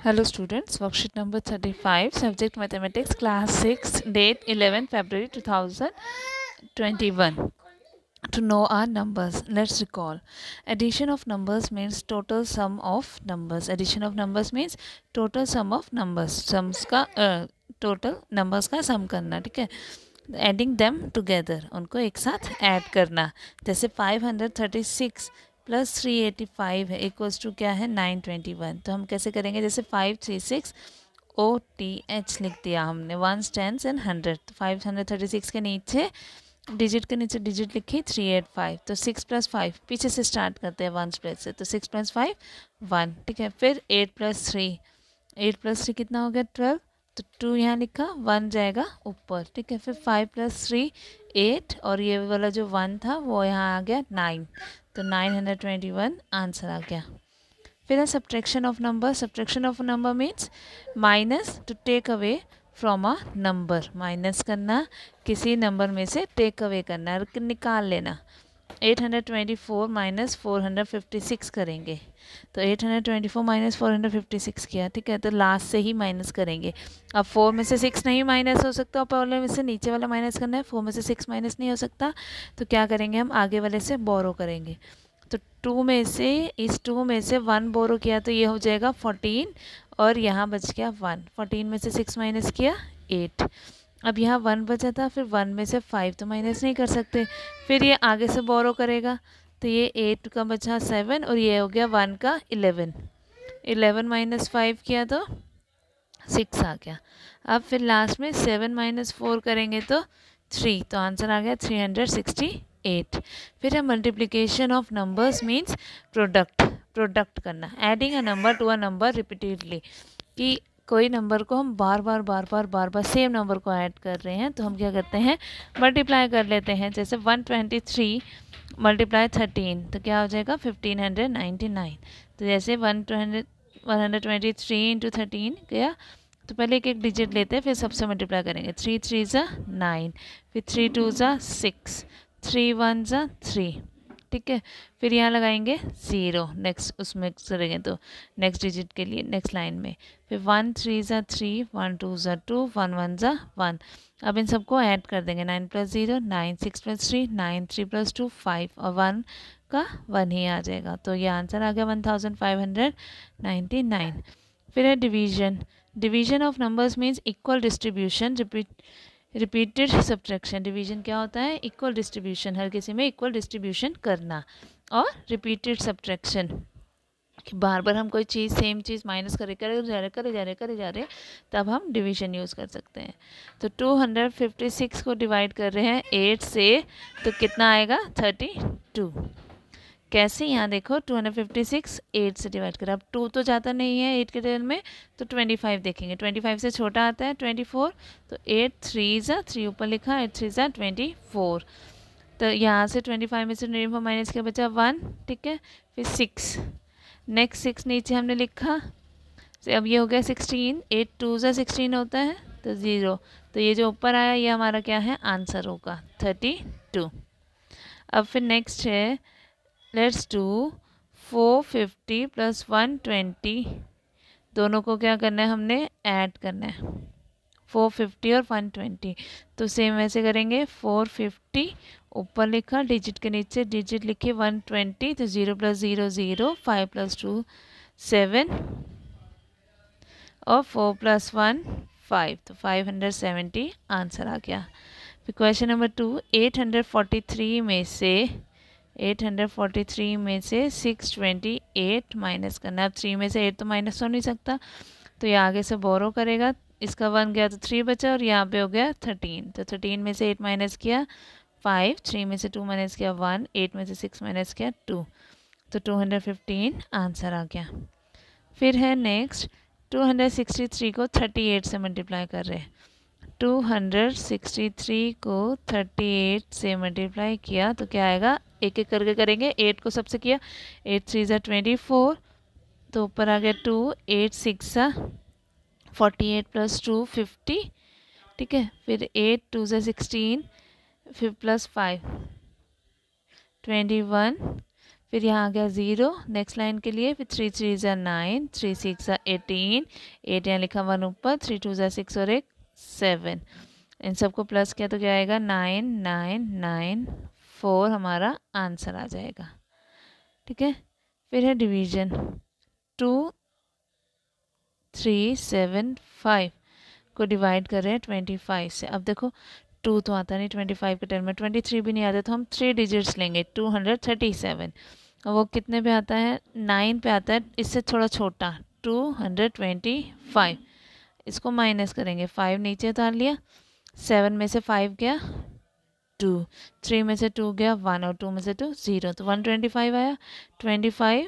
Hello students, worksheet number 35, subject mathematics, class 6, date 11 February 2021. To know our numbers, let's recall. Addition of numbers means total sum of numbers. Addition of numbers means total sum of numbers. Sums का total numbers का sum करना, ठीक है. Adding them together, उनको एक साथ add करना. जैसे 536 प्लस 385 है इक्वल्स टू क्या है 921. तो हम कैसे करेंगे, जैसे 536 OTH लिख दिया हमने, वंस टेंस एंड 100. तो 536 के नीचे डिजिट डिजिट लिखी 385. तो 6 + 5 पीछे से स्टार्ट करते हैं वंस प्लेस से. तो 6 + 5 1, ठीक है. फिर 8 + 3, 8 + 3 कितना हो गया 12. तो 2 यहाँ लिखा, 1 जाएगा ऊपर, ठीक है. फिर 5 + 3 8 और ये वाला जो 1 था वो यहाँ आ गया 9. तो 921 आंसर आ गया. फिर है subtraction of number. Subtraction of number means minus to take away from a number. Minus करना, किसी नंबर में से टेक अवे करना, निकाल लेना. 824 माइनस 456 करेंगे. तो 824 माइनस 456 किया, ठीक है. तो लास्ट से ही माइनस करेंगे. अब 4 में से 6 नहीं माइनस हो सकता, ऊपर वाले में से नीचे वाला माइनस करना है. 4 में से 6 माइनस नहीं हो सकता, तो क्या करेंगे हम आगे वाले से बोरो करेंगे. तो 2 में से, इस 2 में से 1 बोरो किया तो ये हो जाएगा 14 और यहाँ बच गया 1. 14 में से 6 माइनस किया 8. अब यहाँ 1 बचा था, फिर 1 में से 5 तो माइनस नहीं कर सकते, फिर ये आगे से बोरो करेगा. तो ये 8 का बचा 7 और ये हो गया 1 का 11. 11 माइनस 5 किया तो 6 आ गया. अब फिर लास्ट में 7 माइनस 4 करेंगे तो 3. तो आंसर आ गया 368. फिर है multiplication of numbers means product करना. Adding a number to a number repeatedly, कि कोई नंबर को हम बार बार सेम नंबर को ऐड कर रहे हैं, तो हम क्या करते हैं मल्टीप्लाई कर लेते हैं. जैसे 123 मल्टीप्लाई 13 तो क्या हो जाएगा 1599. तो जैसे 123 इंटू 13 गया, तो पहले एक एक डिजिट लेते हैं, फिर सबसे मल्टीप्लाई करेंगे. 3 3 ज़ा 9, फिर 3 2 ज़ा 6, 3 1 ज़ा 3, ठीक है. फिर यहाँ लगाएंगे 0, नेक्स्ट उसमें करेंगे तो नेक्स्ट डिजिट के लिए नेक्स्ट लाइन में. फिर 1 3 ज़ा 3, 1 2 ज़ा 2, 1 1 ज़ा 1. अब इन सबको ऐड कर देंगे. 9 + 0 9, 6 + 3 9, 3 + 2 5 और 1 का 1 ही आ जाएगा. तो ये आंसर आ गया 1599. फिर है division. Division of numbers means equal distribution, repeated subtraction. Division क्या होता है, इक्वल डिस्ट्रीब्यूशन, हर किसी में इक्वल डिस्ट्रीब्यूशन करना. और रिपीटेड सब्ट्रैक्शन, कि बार बार हम कोई चीज़ सेम चीज़ माइनस करे जा रहे तब हम डिवीजन यूज़ कर सकते हैं. तो 256 को डिवाइड कर रहे हैं 8 से, तो कितना आएगा 32. कैसे, यहाँ देखो 256 8 से डिवाइड करा. अब 2 तो जाता नहीं है 8 के टेबल में, तो 25 देखेंगे. 25 से छोटा आता है 24. तो 8 3 ज़ा 3 ऊपर लिखा, 8 3 ज़ा 24. तो यहाँ से 25 में से 24 माइनस किया, बचा 1, ठीक है. फिर 6, नेक्स्ट 6 नीचे हमने लिखा. अब ये हो गया 16. 8 2 ज़ा 16 होता है, तो 0. तो ये जो ऊपर आया ये हमारा क्या है आंसर होगा 32. अब फिर नेक्स्ट है, लेट्स डू 450 + 120. दोनों को क्या करना है, हमने ऐड करना है 450 और 120. तो सेम वैसे करेंगे. 450 ऊपर लिखा, डिजिट के नीचे डिजिट लिखे 120. तो 0 + 0 0, 5 + 2 7 और 4 + 1 5. तो 570 आंसर आ गया. फिर क्वेश्चन नंबर 2, 843 में से 628 माइनस करना. अब 3 में से 8 तो माइनस हो नहीं सकता, तो ये आगे से बोरो करेगा. इसका 1 गया तो 3 बचा, और यहाँ पे हो गया 13. तो 13 में से 8 माइनस किया 5, 3 में से 2 माइनस किया 1, 8 में से 6 माइनस किया 2. तो 215 आंसर आ गया. फिर है नेक्स्ट, 263 को 38 से मल्टीप्लाई कर रहे हैं. 263 को 38 से मल्टीप्लाई किया तो क्या आएगा, एक एक करके करेंगे. 8 को सबसे किया, 8 3 ज़ा 24, तो ऊपर आ गया 2, 8 6 ज़ा 48 + 2 50, ठीक है. फिर 8 2 ज़ा 16, फिर +5 21, फिर यहाँ आ गया 0 नेक्स्ट लाइन के लिए। फिर 3 3 ज़ा 9, 3 6 ज़ा 18, 8 यहाँ लिखा 1 ऊपर, 3 2 ज़ा 6 और 1 7। इन सबको प्लस किया तो क्या आएगा 9 9 9 4 हमारा आंसर आ जाएगा। ठीक है। फिर है डिवीजन 2 3 7 5 को डिवाइड कर रहे हैं 25 से। अब देखो 2 तो आता नहीं 25 के टर्म में, 23 भी नहीं आता, तो हम 3 डिजिट्स लेंगे 237। वो कितने पे आता है 9 पे आता है, इससे थोड़ा छोटा 225। इसको माइनस करेंगे, 5 नीचे उतार लिया, 7 में से 5 गया 2, 3 में से 2 गया 1 और 2 में से 2 0, तो 125 आया। 25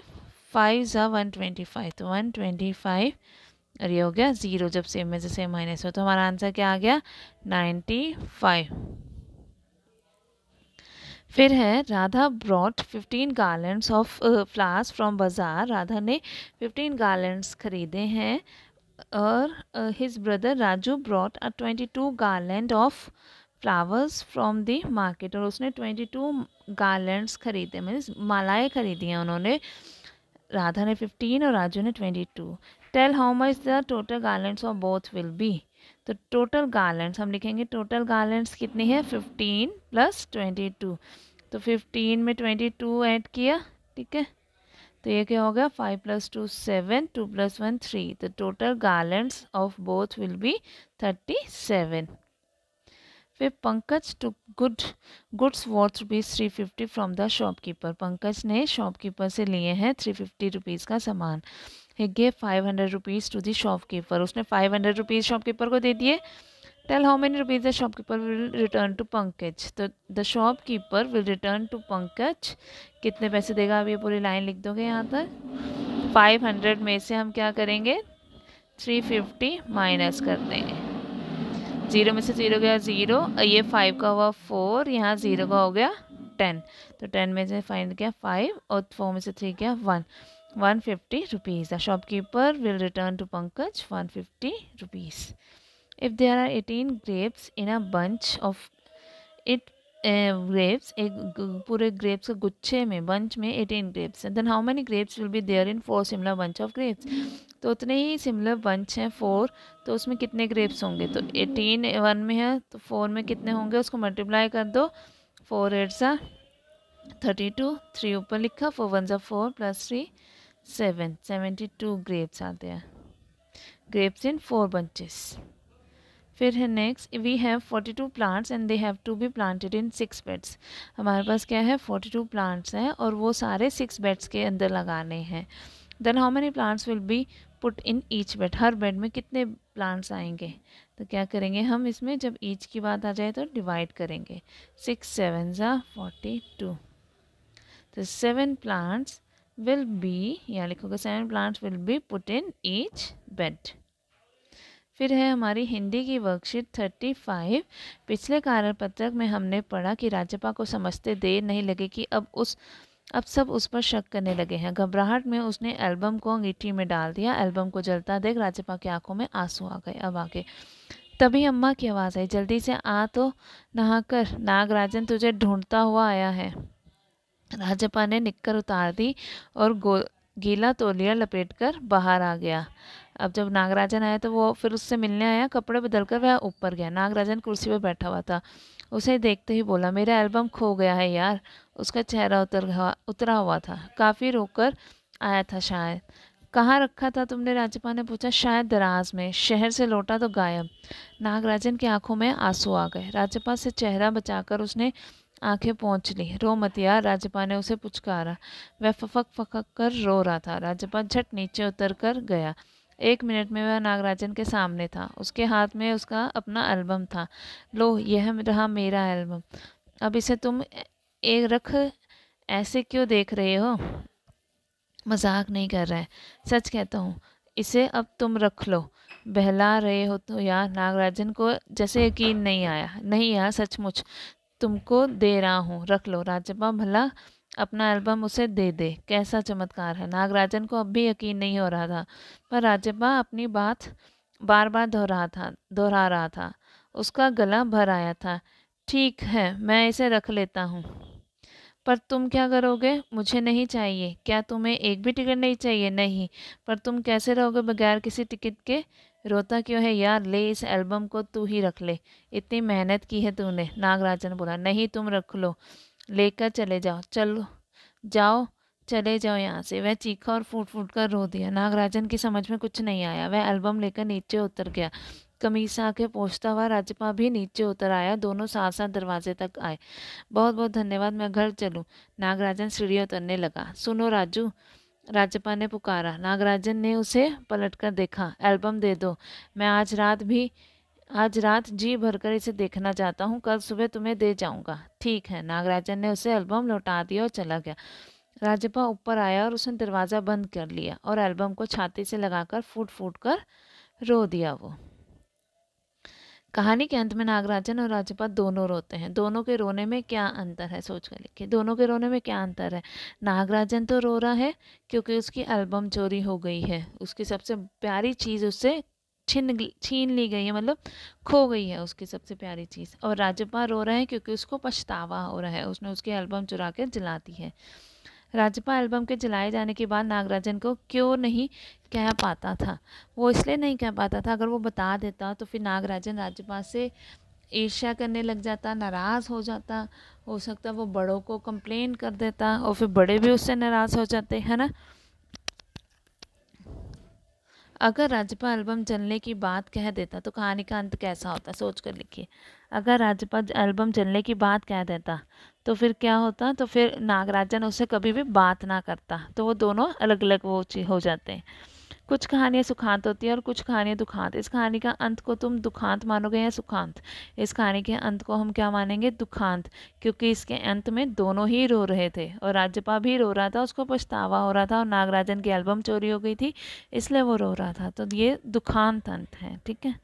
5 ज़ा 125, तो 125 और ये हो गया 0, जब सेम में से सेम माइनस हो तो हमारा आंसर क्या आ गया 95। फिर है Radha brought 15 garlands of flowers from बाज़ार। राधा ने 15 गार्लैंड्स खरीदे हैं और his brother Raju brought 22 garland of flowers from the market. और उसने 22 गार्लैंड्स खरीदे, मीन्स मालाएँ खरीदी हैं उन्होंने। राधा ने 15 और राजू ने 22। Tell how much the total garlands of both will be. तो टोटल गार्लैंड्स हम लिखेंगे, टोटल गार्लैंड्स कितनी है 15 प्लस 22, तो 15 में 22 ऐड किया। ठीक है, तो ये क्या हो गया 5 + 2 7, 2 + 1 3, तो total garlands of both will be 37। फिर Pankaj took goods worth ₹350 from the shopkeeper. Pankaj ने शॉपकीपर से लिए हैं 350 रुपीज़ का सामान। He gave 500 rupees to the shopkeeper. उसने 500 रुपीज़ शॉपकीपर को दे दिए। Tell how many rupees the shopkeeper will return to Pankaj. तो the shopkeeper will return to Pankaj, कितने पैसे देगा, अब ये पूरी लाइन लिख दोगे यहाँ तक। 500 में से हम क्या करेंगे 350 माइनस कर देंगे। 0 में से 0 गया 0, ये 5 का हुआ 4, यहाँ 0 का हो गया 10, तो 10 में से फाइंड किया 5 और 4 में से 3 गया 1, 150 rupees. The shopkeeper will return to Pankaj 150 rupees. If there are 18 grapes in a bunch of it grapes, एक पूरे ग्रेप्स के गुच्छे में, बंच में 18 grapes, then how many grapes will be there in 4 similar bunch of grapes. तो उतने ही similar bunch हैं 4, तो उसमें कितने ग्रेप्स होंगे, तो 18 1 में है तो 4 में कितने होंगे, उसको मल्टीप्लाई कर दो, 4 8 ज़ा 32, 3 ऊपर लिखा, 4 1 ज़ा 4 + 3 7, 72 ग्रेप्स आते हैं, ग्रेप्स इन 4 बंचेस। फिर है next, we have 42 plants and they have to be planted in 6 beds. हमारे पास क्या है 42 प्लांट्स हैं और वो सारे 6 बेड्स के अंदर लगाने हैं। Then how many plants will be put in each bed. हर बेड में कितने प्लांट्स आएंगे, तो क्या करेंगे हम इसमें, जब ईच की बात आ जाए तो डिवाइड करेंगे, 6 7 ज़ा 42, तो 7 प्लांट्स विल बी, यहाँ लिखोगे 7 plants will be put in each bed. फिर है हमारी हिंदी की वर्कशीट 35। पिछले कार्यपत्रक में हमने पढ़ा कि राजपा को समझते देर नहीं लगेगी, अब सब उस पर शक करने लगे हैं। घबराहट में उसने एल्बम को अंगीठी में डाल दिया। एल्बम को जलता देख राजपा की आंखों में आंसू आ गए। अब आगे, तभी अम्मा की आवाज़ आई, जल्दी से आ तो नहाकर, नागराजन तुझे ढूंढता हुआ आया है। राजपा ने निक्कर उतार दी और गीला तौलिया लपेटकर बाहर आ गया। अब जब नागराजन आया तो वो फिर उससे मिलने आया, कपड़े बदलकर वह ऊपर गया। नागराजन कुर्सी पर बैठा हुआ था। उसे देखते ही बोला, मेरा एल्बम खो गया है यार। उसका चेहरा उतरा हुआ था, काफ़ी रोकर आया था शायद। कहाँ रखा था तुमने, राजपा ने पूछा। शायद दराज में, शहर से लौटा तो गायब। नागराजन की आंखों में आंसू आ गए। राजपा से चेहरा बचाकर उसने आंखें पोंछ ली। रो मत यार, राजपा ने उसे पुचकारा। वह फफक फकक कर रो रहा था। राजपा झट नीचे उतर कर गया। 1 मिनट में वह नागराजन के सामने था। उसके हाथ में उसका अपना एल्बम था। लो, यह रहा मेरा एल्बम, अब इसे तुम एक रख, ऐसे क्यों देख रहे हो, मजाक नहीं कर रहा है, सच कहता हूँ, इसे अब तुम रख लो। बहला रहे हो तो यार। नागराजन को जैसे यकीन नहीं आया। नहीं यार, सचमुच तुमको दे रहा हूँ, रख लो। राजपा भला अपना एल्बम उसे दे दे, कैसा चमत्कार है। नागराजन को अब भी यकीन नहीं हो रहा था, पर राजपा अपनी बात बार बार दोहरा रहा था। उसका गला भर आया था। ठीक है, मैं इसे रख लेता हूँ, पर तुम क्या करोगे? मुझे नहीं चाहिए। क्या तुम्हें एक भी टिकट नहीं चाहिए? नहीं। पर तुम कैसे रहोगे बगैर किसी टिकट के? रोता क्यों है यार? ले इस एल्बम को तू ही रख ले, इतनी मेहनत की है तूने। नागराजन बोला, नहीं तुम रख लो, लेकर चले जाओ। चलो जाओ, चले जाओ यहाँ से। वह चीखा और फूट फूट कर रो दिया। नागराजन की समझ में कुछ नहीं आया। वह एल्बम लेकर नीचे उतर गया। कमीसा के पोंछता हुआ राजपा भी नीचे उतर आया। दोनों साथ साथ दरवाजे तक आए। बहुत बहुत धन्यवाद, मैं घर चलूं। नागराजन सीढ़ी उतरने लगा। सुनो राजू, राजपा ने पुकारा। नागराजन ने उसे पलटकर देखा। एल्बम दे दो, मैं आज रात जी भरकर इसे देखना चाहता हूँ। कल सुबह तुम्हें दे जाऊंगा। ठीक है। नागराजन ने उसे एल्बम लौटा दिया और चला गया। राजपा ऊपर आया और उसने दरवाज़ा बंद कर लिया और एल्बम को छाती से लगाकर फूट फूट कर रो दिया। वो कहानी के अंत में नागराजन और राजपा दोनों रोते हैं। दोनों के रोने में क्या अंतर है? सोच कर लिखिए, दोनों के रोने में क्या अंतर है। नागराजन तो रो रहा है क्योंकि उसकी एल्बम चोरी हो गई है, उसकी सबसे प्यारी चीज़ उससे छीन ली गई है, मतलब खो गई है उसकी सबसे प्यारी चीज़। और राजपा रो रहा है क्योंकि उसको पछतावा हो रहा है, उसने उसकी एल्बम चुरा के जला दी है। राजपा एल्बम के जलाए जाने के बाद नागराजन को क्यों नहीं कह पाता था? वो इसलिए नहीं कह पाता था, अगर वो बता देता तो फिर नागराजन राजपा से ईर्ष्या करने लग जाता, नाराज़ हो जाता। हो सकता वो बड़ों को कंप्लेन कर देता और फिर बड़े भी उससे नाराज़ हो जाते, है ना। अगर राजपा एल्बम जलने की बात कह देता तो कहानी का अंत कैसा होता? सोच कर लिखिए। अगर राजपा एल्बम जलने की बात कह देता तो फिर क्या होता? तो फिर नागराजन उससे कभी भी बात ना करता, तो वो दोनों अलग अलग वो हो जाते हैं। कुछ कहानियाँ सुखांत होती है और कुछ कहानियाँ दुखांत। इस कहानी का अंत को तुम दुखांत मानोगे या सुखांत? इस कहानी के अंत को हम क्या मानेंगे? दुखांत, क्योंकि इसके अंत में दोनों ही रो रहे थे और राजपा भी रो रहा था, उसको पछतावा हो रहा था और नागराजन की एल्बम चोरी हो गई थी इसलिए वो रो रहा था। तो ये दुखांत अंत है, ठीक है।